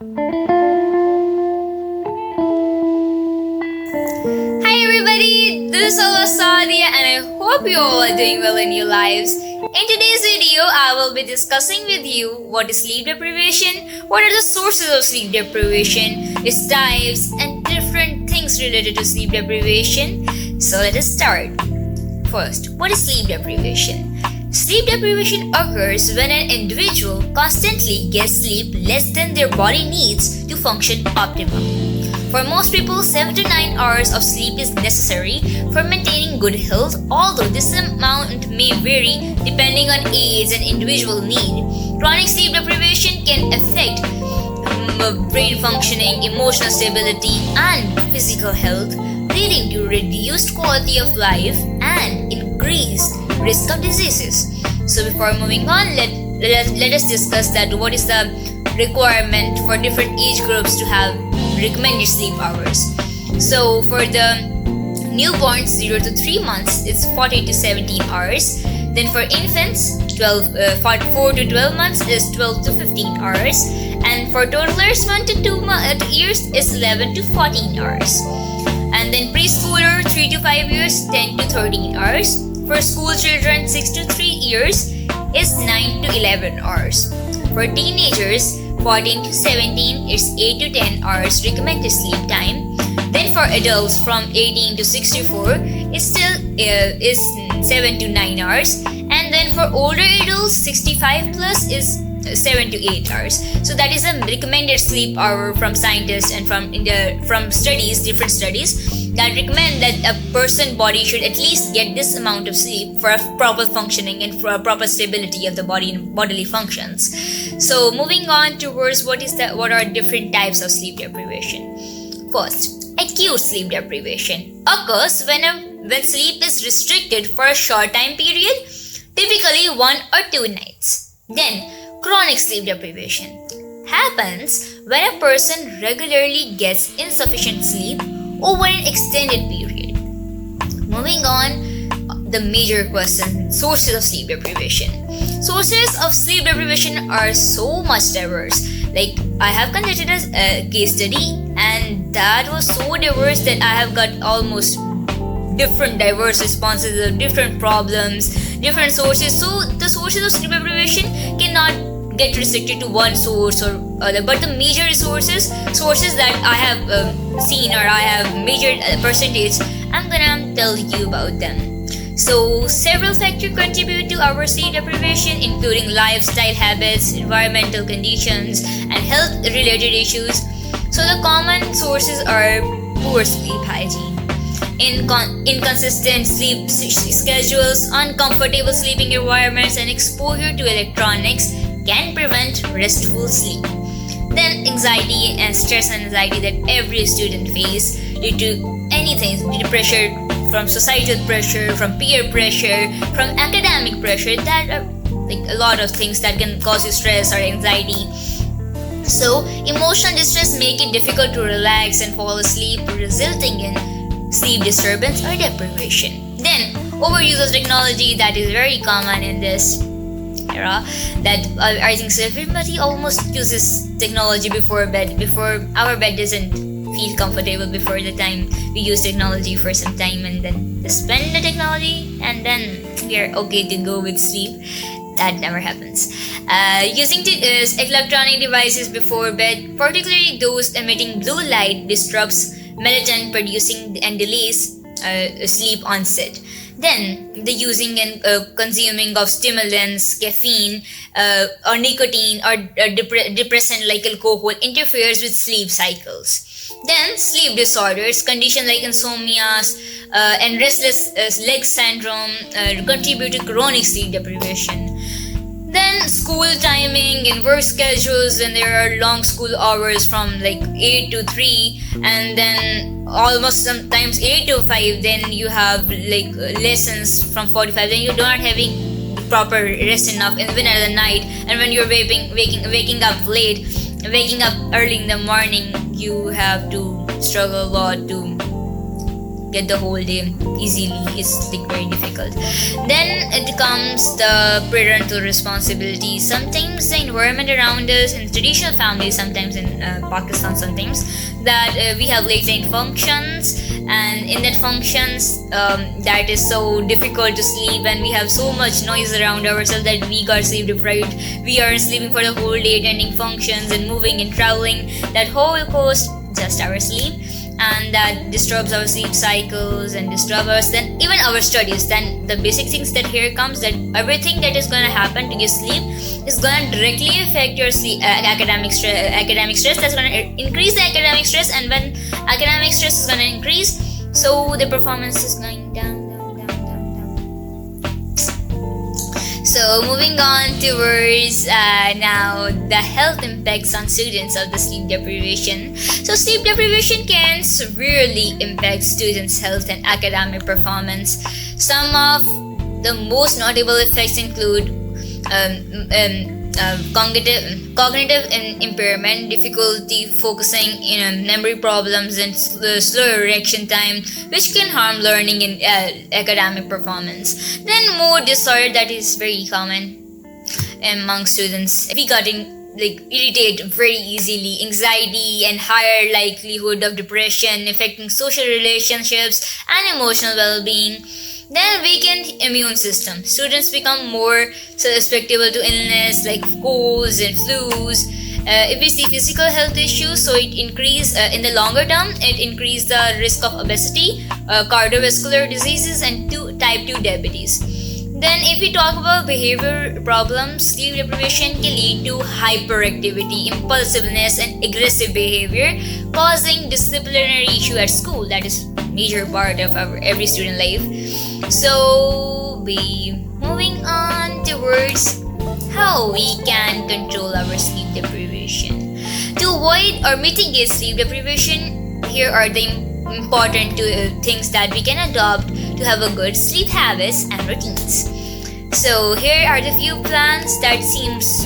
Hi everybody, this is Sadia and I hope you all are doing well in your lives. In today's video, I will be discussing with you what is sleep deprivation, what are the sources of sleep deprivation, its types, and different things related to sleep deprivation. So let us start. First, what is sleep deprivation? Sleep deprivation occurs when an individual constantly gets sleep less than their body needs to function optimally. For most people, 7 to 9 hours of sleep is necessary for maintaining good health, although this amount may vary depending on age and individual need. Chronic sleep deprivation can affect brain functioning, emotional stability, and physical health, leading to reduced quality of life and increased risk of diseases. So before moving on, let us discuss that what is the requirement for different age groups to have recommended sleep hours. So for the newborns 0 to 3 months, it's 40 to 17 hours. Then for infants 4 to 12 months is 12 to 15 hours. And for toddlers 1 to 2 years is 11 to 14 hours. And then preschooler 3 to 5 years 10 to 13 hours. For school children 6 to 3 years is 9 to 11 hours. For teenagers 14 to 17 is 8 to 10 hours recommended sleep time. Then for adults from 18 to 64 is still 7 to 9 hours. And then for older adults 65 plus is 7 to 8 hours. So that is a recommended sleep hour from scientists and from studies, different studies that recommend that a person's body should at least get this amount of sleep for a proper functioning and for a proper stability of the body and bodily functions. So moving on towards what are different types of sleep deprivation. First, acute sleep deprivation occurs when sleep is restricted for a short time period, typically 1 or 2 nights. Then chronic sleep deprivation happens when a person regularly gets insufficient sleep over an extended period. Moving on, the major question, sources of sleep deprivation. Sources of sleep deprivation are so much diverse. Like I have conducted a case study and that was so diverse that I have got almost different diverse responses of different problems, different sources. So the sources of sleep deprivation cannot get restricted to one source or other, but the major sources that I have seen or I have measured percentage, I'm gonna tell you about them. So several factors contribute to our sleep deprivation, including lifestyle habits, environmental conditions, and health related issues. So the common sources are poor sleep hygiene, inconsistent sleep schedules, uncomfortable sleeping environments, and exposure to electronics can prevent restful sleep. Then anxiety and stress and anxiety that every student face due to anything, due to pressure from societal pressure, from peer pressure, from academic pressure, that are like a lot of things that can cause you stress or anxiety. So emotional distress make it difficult to relax and fall asleep, resulting in sleep disturbance or deprivation. Then overuse of technology, that is very common in this era, that I think so everybody almost uses technology before our bed doesn't feel comfortable before the time we use technology for some time and then spend the technology and then we are okay to go with sleep. That never happens. Using electronic devices before bed, particularly those emitting blue light, disrupts melatonin producing and delays sleep onset. Then the using and consuming of stimulants, caffeine, or nicotine or depressant like alcohol interferes with sleep cycles. Then sleep disorders, conditions like insomnia and restless leg syndrome contribute to chronic sleep deprivation. Then school timing and work schedules, and there are long school hours from like 8 to 3 and then almost sometimes 8 to 5, then you have like lessons from 45, then you're not having proper rest enough even at the night, and when you're waking up late, waking up early in the morning, you have to struggle a lot to get the whole day easily. It's like very difficult. Then it comes the parental responsibility. Sometimes the environment around us in traditional families, sometimes in Pakistan, sometimes that we have late night functions, and in that functions that is so difficult to sleep, and we have so much noise around ourselves that we got sleep deprived. We are sleeping for the whole day, attending functions and moving and traveling. That whole cost just our sleep, and that disturbs our sleep cycles and disturb us, then even our studies. Then the basic things that here comes, that everything that is going to happen to your sleep is going to directly affect your sleep, academic stress. That's going to increase the academic stress, and when academic stress is going to increase, so the performance is going down. So moving on towards now the health impacts on students of the sleep deprivation. So sleep deprivation can severely impact students' health and academic performance. Some of the most notable effects include cognitive impairment, difficulty focusing, memory problems, and slower reaction time, which can harm learning and academic performance. Then mood disorder, that is very common among students. We getting irritate very easily, anxiety, and higher likelihood of depression, affecting social relationships and emotional well-being. Then weakened immune system. Students become more susceptible to illness like colds and flus. If we see physical health issues, so it increase in the longer term, it increase the risk of obesity, cardiovascular diseases, and type 2 diabetes. Then if we talk about behavior problems, sleep deprivation can lead to hyperactivity, impulsiveness, and aggressive behavior, causing disciplinary issue at school. That is major part of our every student life. So we moving on towards how we can control our sleep deprivation. To avoid or mitigate sleep deprivation, here are the important things that we can adopt to have a good sleep habits and routines. So here are the few plans that seems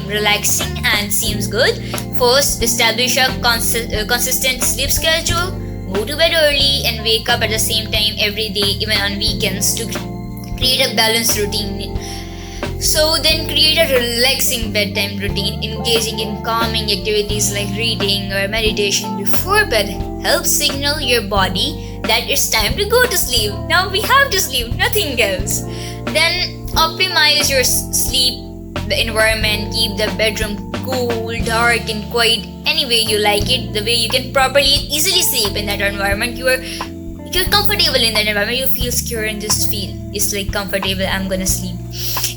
relaxing and seems good. First, establish a consistent sleep schedule. Go to bed early and wake up at the same time every day, even on weekends, to create a balanced routine. So then create a relaxing bedtime routine, engaging in calming activities like reading or meditation before bed helps signal your body that it's time to go to sleep. Now we have to sleep, nothing else. Then optimize your sleep environment. Keep the bedroom cool, dark, and quiet any way you like it, the way you can properly easily sleep in that environment. You're comfortable in that environment, you feel secure and just feel it's like comfortable, I'm gonna sleep.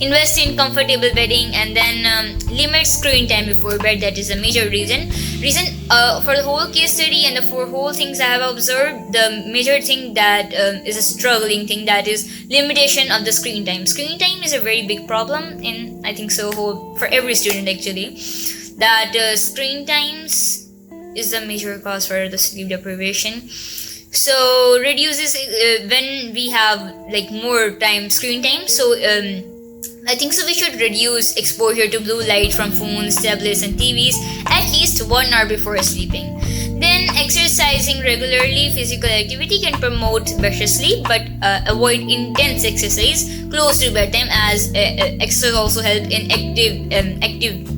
Invest in comfortable bedding, and then limit screen time before bed. That is a major reason for the whole case study and the four whole things I have observed. The major thing that is a struggling thing, that is limitation of the screen time. Screen time is a very big problem in, I think so, for every student actually. That screen times is the major cause for the sleep deprivation. So reduces when we have more time screen time. So I think so we should reduce exposure to blue light from phones, tablets, and TVs at least 1 hour before sleeping. Then exercising regularly. Physical activity can promote better sleep, but avoid intense exercise close to bedtime, as exercise also help in active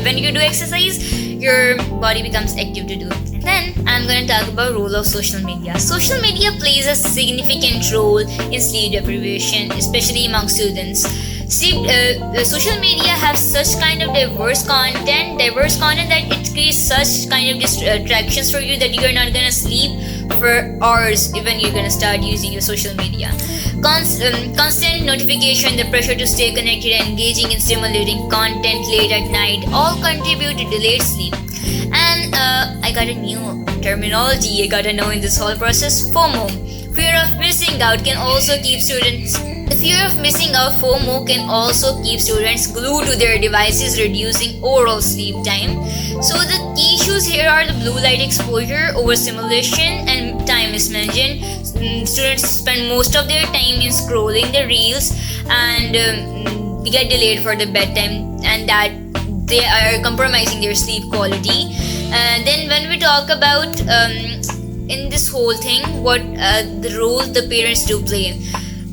when you do exercise, your body becomes active to do it. Then I'm going to talk about role of social media. Social media plays a significant role in sleep deprivation, especially among students. Social media have such kind of diverse content that it creates such kind of distractions for you that you're not gonna sleep for hours when you're gonna start using your social media. Constant notification, the pressure to stay connected, and engaging in stimulating content late at night all contribute to delayed sleep. And I got a new terminology I got to know in this whole process: FOMO. Fear of missing out can also keep students. The fear of missing out, FOMO, can also keep students glued to their devices, reducing overall sleep time. So the key issues here are the blue light exposure, overstimulation, and time mismanagement. Students spend most of their time in scrolling the reels and get delayed for the bedtime, and that they are compromising their sleep quality. Then when we talk about in this whole thing, what the role the parents do play.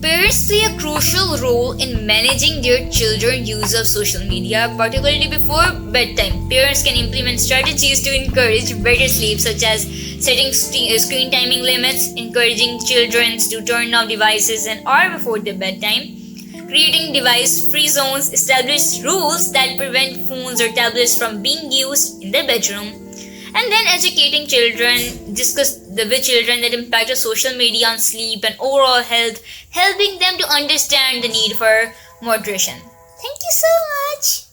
Parents play a crucial role in managing their children's use of social media, particularly before bedtime. Parents can implement strategies to encourage better sleep, such as setting screen timing limits, encouraging children to turn off devices an hour before their bedtime, creating device-free zones, establish rules that prevent phones or tablets from being used in their bedroom, and then educating children, discuss with children that impact of social media on sleep and overall health, helping them to understand the need for moderation. Thank you so much.